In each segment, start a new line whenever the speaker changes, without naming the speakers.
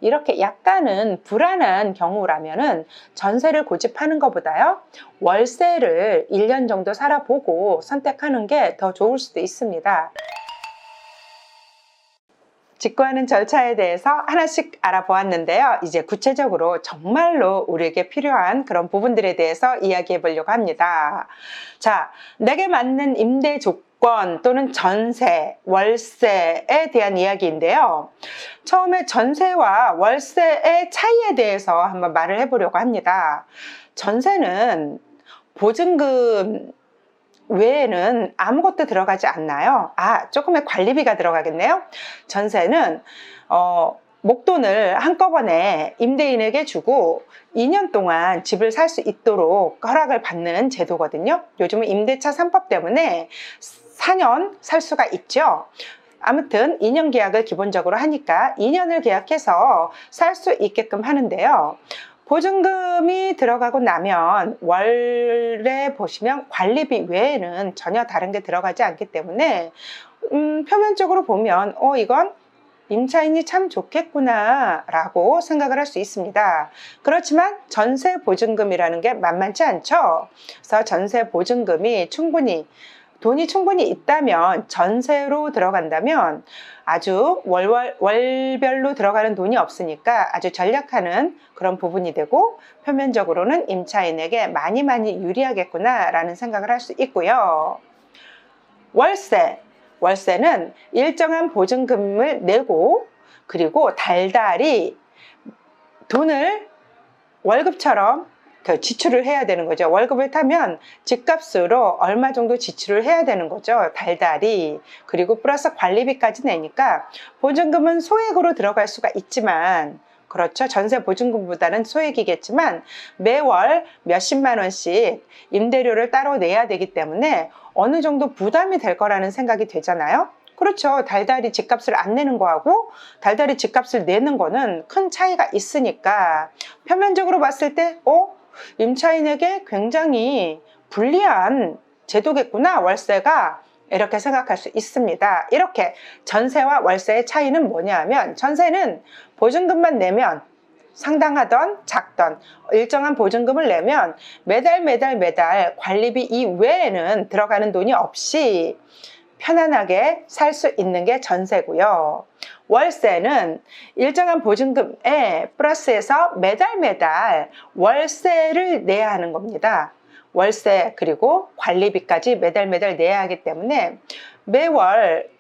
이렇게 약간은 불안한 경우라면은 전세를 고집하는 것보다요, 월세를 1년 정도 살아보고 선택하는 게 더 좋을 수도 있습니다. 직구하는 절차에 대해서 하나씩 알아보았는데요. 이제 구체적으로 정말로 우리에게 필요한 그런 부분들에 대해서 이야기해 보려고 합니다. 자, 내게 맞는 임대 조건 또는 전세, 월세에 대한 이야기인데요. 처음에 전세와 월세의 차이에 대해서 한번 말을 해보려고 합니다. 전세는 보증금 외에는 아무것도 들어가지 않나요? 조금의 관리비가 들어가겠네요. 전세는 목돈을 한꺼번에 임대인에게 주고 2년 동안 집을 살 수 있도록 허락을 받는 제도거든요. 요즘은 임대차 3법 때문에 4년 살 수가 있죠. 아무튼 2년 계약을 기본적으로 하니까 2년을 계약해서 살 수 있게끔 하는데요. 보증금이 들어가고 나면 월에 보시면 관리비 외에는 전혀 다른 게 들어가지 않기 때문에 표면적으로 보면 이건 임차인이 참 좋겠구나 라고 생각을 할 수 있습니다. 그렇지만 전세 보증금이라는 게 만만치 않죠. 그래서 전세 보증금이 돈이 충분히 있다면, 전세로 들어간다면 아주 월별로 들어가는 돈이 없으니까 아주 전략하는 그런 부분이 되고, 표면적으로는 임차인에게 많이 유리하겠구나 라는 생각을 할 수 있고요. 월세는 일정한 보증금을 내고, 그리고 달달이 돈을 월급처럼 지출을 해야 되는 거죠. 월급을 타면 집값으로 얼마 정도 지출을 해야 되는 거죠. 달달이. 그리고 플러스 관리비까지 내니까 보증금은 소액으로 들어갈 수가 있지만, 그렇죠. 전세 보증금보다는 소액이겠지만 매월 몇십만 원씩 임대료를 따로 내야 되기 때문에 어느 정도 부담이 될 거라는 생각이 되잖아요. 그렇죠. 달달이 집값을 안 내는 거하고 달달이 집값을 내는 거는 큰 차이가 있으니까 표면적으로 봤을 때 임차인에게 굉장히 불리한 제도겠구나, 월세가. 이렇게 생각할 수 있습니다. 이렇게 전세와 월세의 차이는 뭐냐 하면, 전세는 보증금만 내면, 상당하던 작던 일정한 보증금을 내면 매달 관리비 이외에는 들어가는 돈이 없이 편안하게 살 수 있는 게 전세고요. 월세는 일정한 보증금에 플러스해서 매달 월세를 내야 하는 겁니다. 월세 그리고 관리비까지 매달 내야 하기 때문에 매월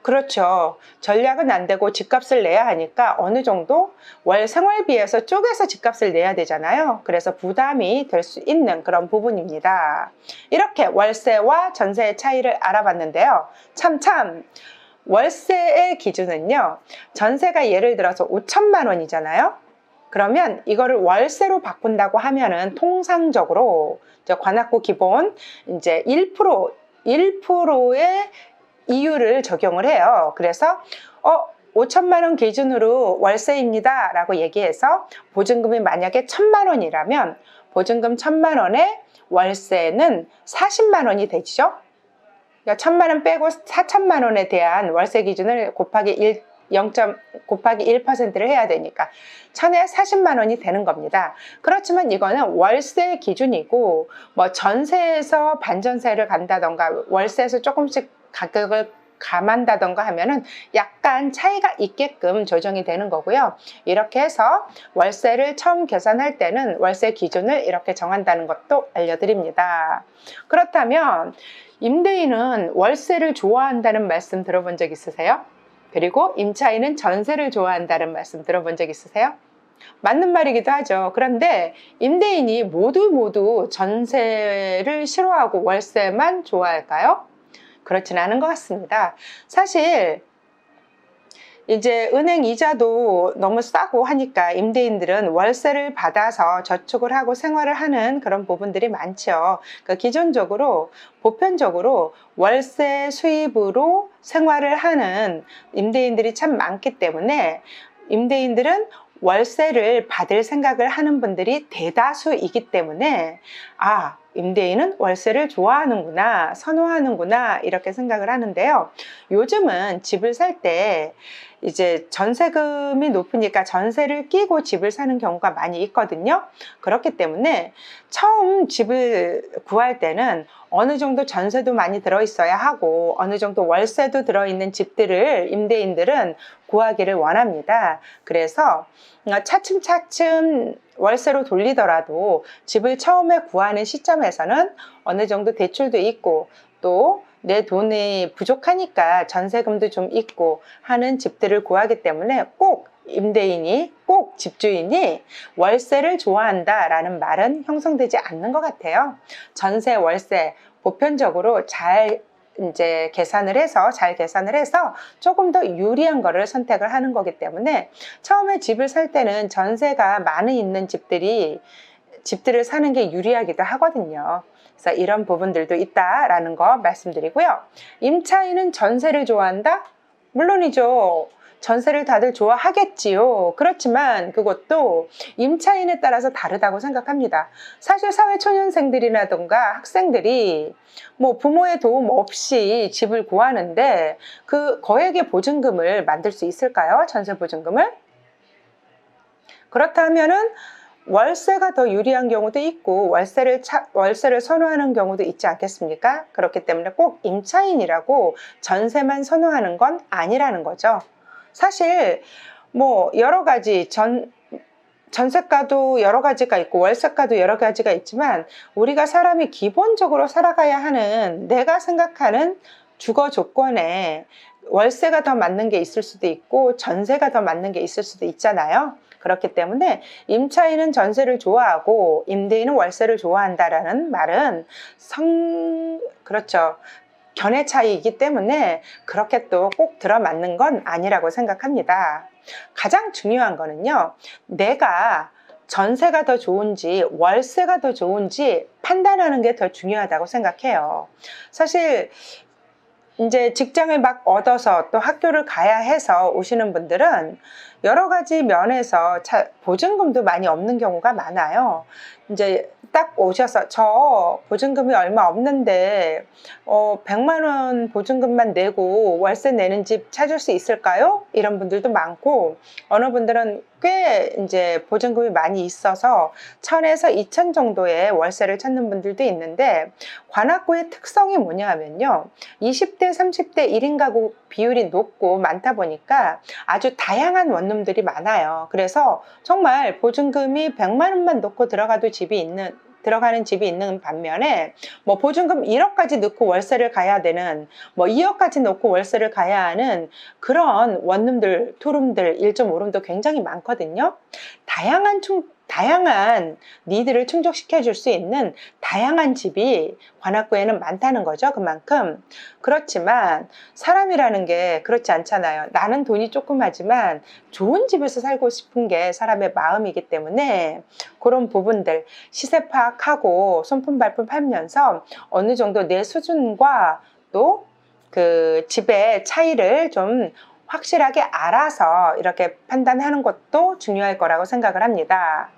그렇죠. 전략은 안 되고 집값을 내야 하니까 어느 정도 월 생활비에서 쪼개서 집값을 내야 되잖아요. 그래서 부담이 될 수 있는 그런 부분입니다. 이렇게 월세와 전세의 차이를 알아봤는데요. 참 월세의 기준은요, 전세가 예를 들어서 5천만 원이잖아요. 그러면 이거를 월세로 바꾼다고 하면은 통상적으로 관악구 기본 이제 1%의 이율을 적용을 해요. 그래서 5천만 원 기준으로 월세입니다 라고 얘기해서 보증금이 만약에 1,000만 원이라면 보증금 1,000만 원에 월세는 40만 원이 되죠. 그러니까 1,000만 원 빼고 4천만 원에 대한 월세 기준을 곱하기 1%를 해야 되니까 1,000에 40만 원이 되는 겁니다. 그렇지만 이거는 월세 기준이고, 전세에서 반전세를 간다던가 월세에서 조금씩 가격을 감한다던가 하면은 약간 차이가 있게끔 조정이 되는 거고요. 이렇게 해서 월세를 처음 계산할 때는 월세 기준을 이렇게 정한다는 것도 알려드립니다. 그렇다면 임대인은 월세를 좋아한다는 말씀 들어본 적 있으세요? 그리고 임차인은 전세를 좋아한다는 말씀 들어본 적 있으세요? 맞는 말이기도 하죠. 그런데 임대인이 모두 전세를 싫어하고 월세만 좋아할까요? 그렇진 않은 것 같습니다. 사실 이제 은행 이자도 너무 싸고 하니까 임대인들은 월세를 받아서 저축을 하고 생활을 하는 그런 부분들이 많죠. 그러니까 기존적으로 보편적으로 월세 수입으로 생활을 하는 임대인들이 참 많기 때문에 임대인들은 월세를 받을 생각을 하는 분들이 대다수이기 때문에 임대인은 월세를 좋아하는구나, 선호하는구나 이렇게 생각을 하는데요. 요즘은 집을 살 때 이제 전세금이 높으니까 전세를 끼고 집을 사는 경우가 많이 있거든요. 그렇기 때문에 처음 집을 구할 때는 어느 정도 전세도 많이 들어있어야 하고 어느 정도 월세도 들어있는 집들을 임대인들은 구하기를 원합니다. 그래서 차츰차츰 월세로 돌리더라도 집을 처음에 구하는 시점에서는 어느 정도 대출도 있고 또 내 돈이 부족하니까 전세금도 좀 있고 하는 집들을 구하기 때문에 꼭 임대인이, 꼭 집주인이 월세를 좋아한다라는 말은 형성되지 않는 것 같아요. 전세, 월세 보편적으로 잘 계산을 해서 조금 더 유리한 거를 선택을 하는 거기 때문에 처음에 집을 살 때는 전세가 많이 있는 집들을 사는 게 유리하기도 하거든요. 그래서 이런 부분들도 있다라는 거 말씀드리고요. 임차인은 전세를 좋아한다? 물론이죠. 전세를 다들 좋아하겠지요. 그렇지만 그것도 임차인에 따라서 다르다고 생각합니다. 사실 사회초년생들이라던가 학생들이 뭐 부모의 도움 없이 집을 구하는데 그 거액의 보증금을 만들 수 있을까요? 전세 보증금을? 그렇다면은 월세가 더 유리한 경우도 있고 월세를 선호하는 경우도 있지 않겠습니까? 그렇기 때문에 꼭 임차인이라고 전세만 선호하는 건 아니라는 거죠. 사실 뭐 여러 가지 전세가도 여러 가지가 있고 월세가도 여러 가지가 있지만 우리가 사람이 기본적으로 살아가야 하는 내가 생각하는 주거 조건에 월세가 더 맞는 게 있을 수도 있고 전세가 더 맞는 게 있을 수도 있잖아요. 그렇기 때문에 임차인은 전세를 좋아하고 임대인은 월세를 좋아한다라는 말은 그렇죠. 견해 차이이기 때문에 그렇게 또 꼭 들어맞는 건 아니라고 생각합니다. 가장 중요한 거는요. 내가 전세가 더 좋은지 월세가 더 좋은지 판단하는 게 더 중요하다고 생각해요. 사실 이제 직장을 막 얻어서 또 학교를 가야 해서 오시는 분들은 여러 가지 면에서 보증금도 많이 없는 경우가 많아요. 이제 딱 오셔서 저 보증금이 얼마 없는데 100만 원 보증금만 내고 월세 내는 집 찾을 수 있을까요? 이런 분들도 많고 어느 분들은 꽤 이제 보증금이 많이 있어서 1000에서 2000 정도의 월세를 찾는 분들도 있는데 관악구의 특성이 뭐냐 하면요. 20대, 30대 1인 가구 비율이 높고 많다 보니까 아주 다양한 원룸들이 많아요. 그래서 정말 보증금이 100만 원만 넣고 들어가는 집이 있는 반면에 뭐 보증금 1억까지 넣고 월세를 가야 되는 뭐 2억까지 넣고 월세를 가야 하는 그런 원룸들, 투룸들, 1.5룸도 굉장히 많거든요. 다양한 니드를 충족시켜 줄 수 있는 다양한 집이 관악구에는 많다는 거죠. 그만큼. 그렇지만 사람이라는 게 그렇지 않잖아요. 나는 돈이 조그마지만 좋은 집에서 살고 싶은 게 사람의 마음이기 때문에 그런 부분들 시세 파악하고 손품 발품 팔면서 어느 정도 내 수준과 또 그 집의 차이를 좀 확실하게 알아서 이렇게 판단하는 것도 중요할 거라고 생각을 합니다.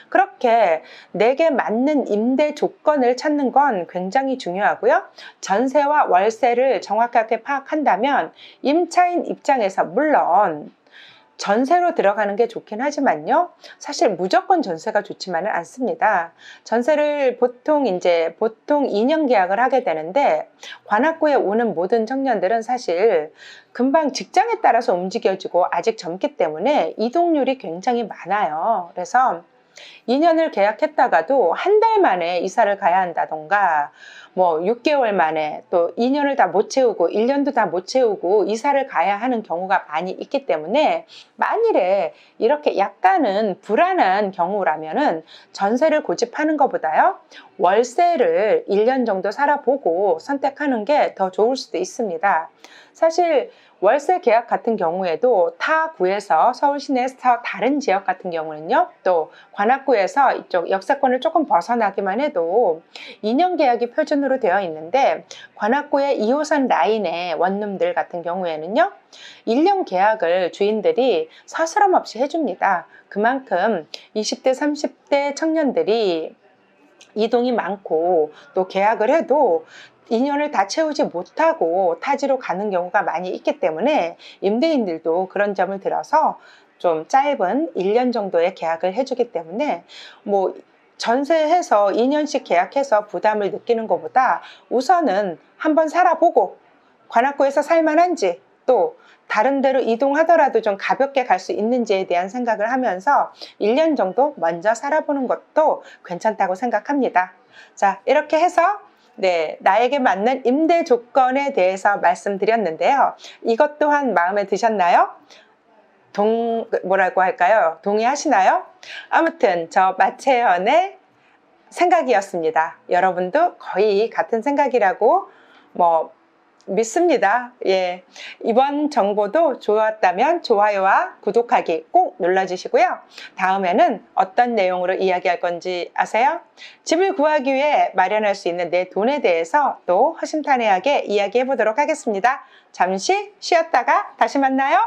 그렇게 내게 맞는 임대 조건을 찾는 건 굉장히 중요하고요. 전세와 월세를 정확하게 파악한다면 임차인 입장에서 물론 전세로 들어가는 게 좋긴 하지만요. 사실 무조건 전세가 좋지만은 않습니다. 전세를 보통 2년 계약을 하게 되는데 관악구에 오는 모든 청년들은 사실 금방 직장에 따라서 움직여지고 아직 젊기 때문에 이동률이 굉장히 많아요. 그래서 2년을 계약했다가도 한 달 만에 이사를 가야 한다던가 뭐 6개월 만에 또 2년을 다 못 채우고 1년도 다 못 채우고 이사를 가야 하는 경우가 많이 있기 때문에 만일에 이렇게 약간은 불안한 경우라면은 전세를 고집하는 것보다요 월세를 1년 정도 살아보고 선택하는 게 더 좋을 수도 있습니다. 사실 월세 계약 같은 경우에도 타 구에서 서울 시내에서 다른 지역 같은 경우는요 또 관악구에서 이쪽 역세권을 조금 벗어나기만 해도 2년 계약이 표준으로 되어 있는데 관악구의 2호선 라인의 원룸들 같은 경우에는요 1년 계약을 주인들이 서스럼 없이 해줍니다. 그만큼 20대 30대 청년들이 이동이 많고 또 계약을 해도 2년을 다 채우지 못하고 타지로 가는 경우가 많이 있기 때문에 임대인들도 그런 점을 들어서 좀 짧은 1년 정도의 계약을 해주기 때문에 뭐 전세해서 2년씩 계약해서 부담을 느끼는 것보다 우선은 한번 살아보고 관악구에서 살만한지 또 다른 데로 이동하더라도 좀 가볍게 갈 수 있는지에 대한 생각을 하면서 1년 정도 먼저 살아보는 것도 괜찮다고 생각합니다. 자, 이렇게 해서 나에게 맞는 임대 조건에 대해서 말씀드렸는데요. 이것 또한 마음에 드셨나요? 뭐라고 할까요? 동의하시나요? 아무튼 저 마채연의 생각이었습니다. 여러분도 거의 같은 생각이라고 믿습니다. 예. 이번 정보도 좋았다면 좋아요와 구독하기 꼭 눌러주시고요. 다음에는 어떤 내용으로 이야기할 건지 아세요? 집을 구하기 위해 마련할 수 있는 내 돈에 대해서 또 허심탄회하게 이야기해 보도록 하겠습니다. 잠시 쉬었다가 다시 만나요.